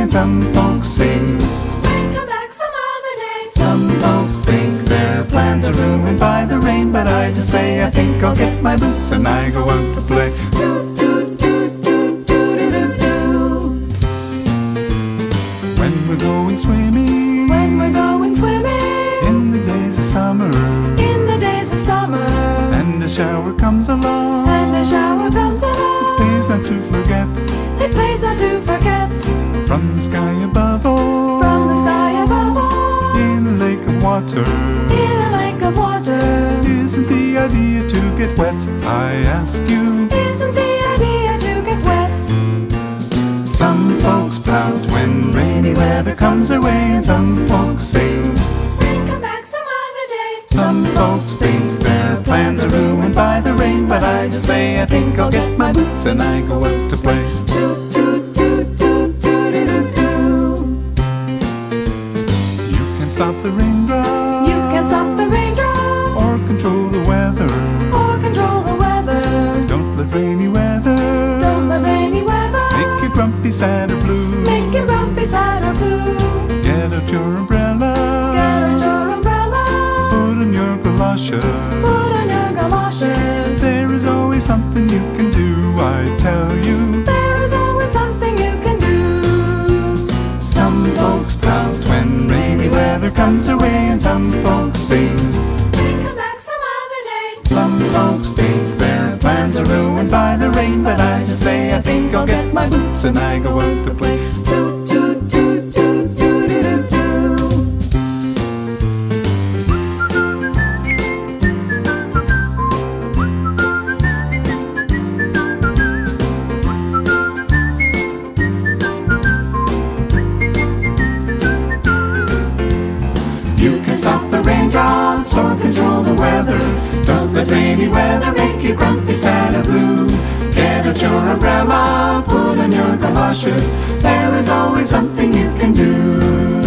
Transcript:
and some folks sing. Rain, come back some other day. Some folks think their plans are ruined by the rain, but I just say I think I'll get my boots and I go out to play. Toot, toot, toot, toot, toot-a-doo-doo. When we're going swimming, When we're going swimming, in the days of summer, in the days of summer, and a shower comes along, and a shower comes along, pays not to forget, it pays not to forget, from the sky above all, from the sky above all, in a lake of water, in a lake of water. isn't the idea to get wet? I ask you. Isn't the idea to get wet? Some folks pout when rainy weather comes their way, and some folks sing. Rain, come back some other day. Some folks think their plans are ruined by the rain, but I just say I think I'll get my boots and I go out to play. Toot, toot, toot, toot, toot-a-doo-doo. You can stop the raindrops, You can stop the raindrops, or control the weather. or control the weather. Don't let rainy weather Don't let rainy weather make you grumpy, sad, or blue. make you grumpy, sad, or blue. Get out your umbrella, Get out your umbrella, put on your galoshes. put on your galoshes. There is always something you can do, I tell you. There is always something you can do. Some folks pout when rainy weather comes their way, and some folks sing. Rain, come back some other day. Some folks think their plans are ruined by the rain, but I just say I think I'll get my boots and I go out to play. Toot, toot, toot, toot, toot-a-doo-doo. You can stop the raindrops or control the weather. Don't let rainy weather make you grumpy, sad, or blue. Get out your umbrella, put on your galoshes. There is always something you can do.